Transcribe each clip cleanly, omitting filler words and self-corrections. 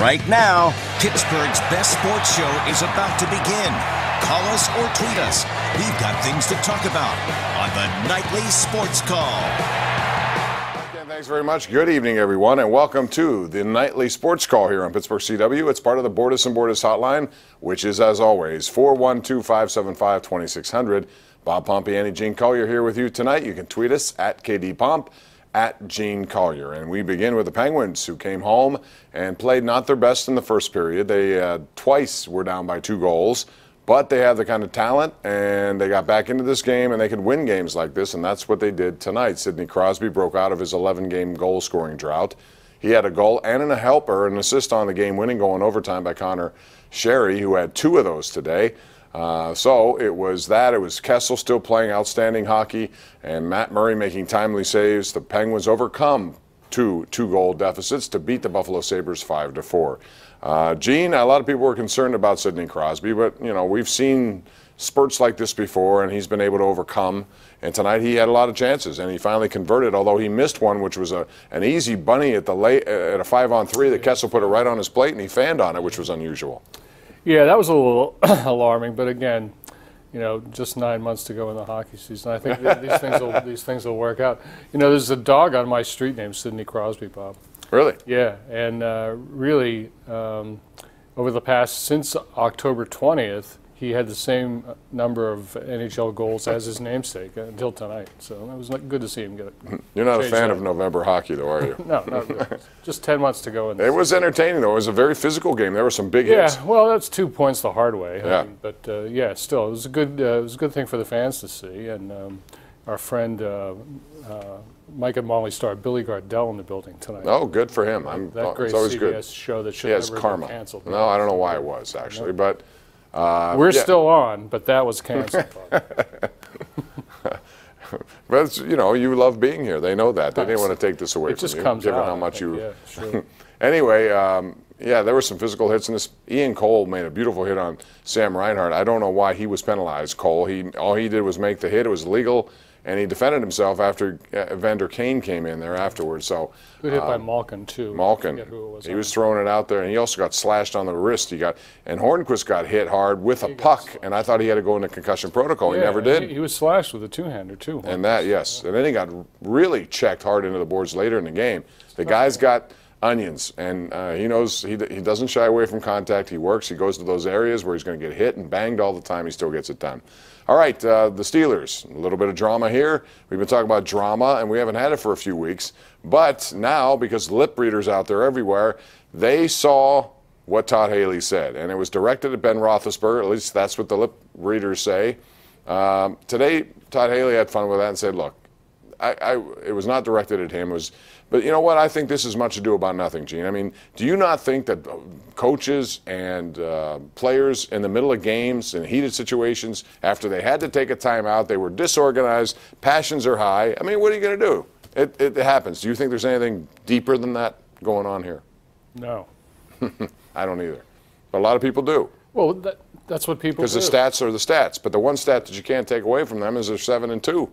Right now, Pittsburgh's best sports show is about to begin. Call us or tweet us. We've got things to talk about on the Nightly Sports Call. Again, thanks very much. Good evening, everyone, and welcome to the Nightly Sports Call here on Pittsburgh CW. It's part of the Bordas & Bordas hotline, which is, as always, 412-575-2600. Bob Pompeani, Gene Collier here with you tonight. You can tweet us at KDPomp, at Gene Collier. And we begin with the Penguins, who came home and played not their best in the first period. They twice were down by 2 goals, but they have the kind of talent, and they got back into this game, and they could win games like this, and that's what they did tonight. Sidney Crosby broke out of his 11-game goal-scoring drought. He had a goal and a helper, an assist on the game-winning goal in overtime by Connor Sherry, who had 2 of those today. So it was that. It was Kessel still playing outstanding hockey and Matt Murray making timely saves. The Penguins overcome two-goal deficits to beat the Buffalo Sabres 5-4. Gene, a lot of people were concerned about Sidney Crosby, but, you know, we've seen spurts like this before, and he's been able to overcome. And tonight he had a lot of chances, and he finally converted, although he missed one, which was an easy bunny at a 5-on-3 that Kessel put it right on his plate, and he fanned on it, which was unusual. Yeah, that was a little alarming, but again, you know, just 9 months to go in the hockey season. I think these things will work out. You know, there's a dog on my street named Sidney Crosby, Bob. Really? Yeah, and really, over the past, since October 20th, he had the same number of NHL goals as his namesake until tonight. So it was good to see him get it. You're not a fan of November hockey, though, are you? No, not really. Just 10 months to go. It was entertaining, though. It was a very physical game. There were some big hits. Yeah, well, that's 2 points the hard way. Yeah. I mean, but yeah, still, it was a good thing for the fans to see. And our friend Mike and Molly star Billy Gardell in the building tonight. Oh, good for him. That great it's always CBS good. show that should never have been canceled. No, I don't know why it was, actually, but. We're still on, but that was canceled. But, you know, you love being here. They know that. They didn't want to take this away from you. It just comes given out. How much you. Yeah, sure. Anyway, yeah, there were some physical hits in this. Ian Cole made a beautiful hit on Sam Reinhart. I don't know why he was penalized, Cole. All he did was make the hit. It was legal, and he defended himself after Evander Kane came in there afterwards. So good hit by Malkin too. Malkin, he was throwing it out there, and he also got slashed on the wrist. And Hornquist got hit hard with a puck, and I thought he had to go into concussion protocol. Yeah, he never did. He was slashed with a two-hander too. And that, yes, and then he got really checked hard into the boards later in the game. The guy's got onions, and he knows he doesn't shy away from contact. He works. He goes to those areas where he's going to get hit and banged all the time. He still gets it done. All right, the Steelers, a little bit of drama here. We've been talking about drama, and we haven't had it for a few weeks. But now, because lip readers out there everywhere, they saw what Todd Haley said, and it was directed at Ben Roethlisberger. At least that's what the lip readers say. Today, Todd Haley had fun with that and said, look, it was not directed at him. But you know what? I think this is much ado about nothing, Gene. I mean, do you not think that coaches and players in the middle of games and heated situations, after they had to take a timeout, they were disorganized, passions are high. I mean, what are you going to do? It happens. Do you think there's anything deeper than that going on here? No. I don't either. But a lot of people do. Well, that's what people do. Because the stats are the stats. But the one stat that you can't take away from them is they're 7-2.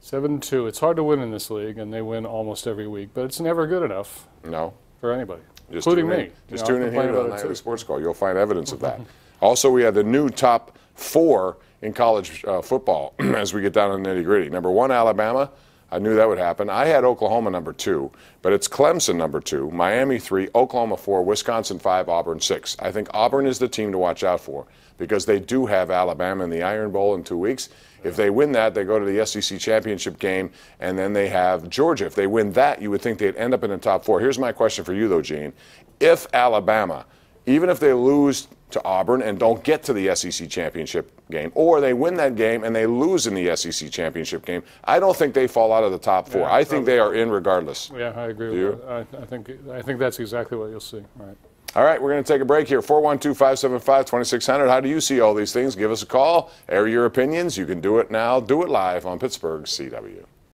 7-2. It's hard to win in this league, and they win almost every week, but it's never good enough. No. For anybody, Just including me. Just tune in here to the Nightly Sports Call. You'll find evidence of that. Also, we have the new top 4 in college football as we get down to the nitty-gritty. Number 1, Alabama. I knew that would happen. I had Oklahoma number 2, but it's Clemson number 2, Miami 3, Oklahoma 4, Wisconsin 5, Auburn 6. I think Auburn is the team to watch out for because they do have Alabama in the Iron Bowl in 2 weeks. If they win that, they go to the SEC championship game, and then they have Georgia. If they win that, you would think they'd end up in the top 4. Here's my question for you, though, Gene. If Alabama, even if they lose to Auburn and don't get to the SEC championship game, or they win that game and they lose in the SEC championship game, I don't think they fall out of the top 4. Yeah, I think they are in regardless. Yeah, I agree with you. I think that's exactly what you'll see. All right. All right, we're going to take a break here. 412-575-2600. How do you see all these things? Give us a call. Air your opinions. You can do it now. Do it live on Pittsburgh CW.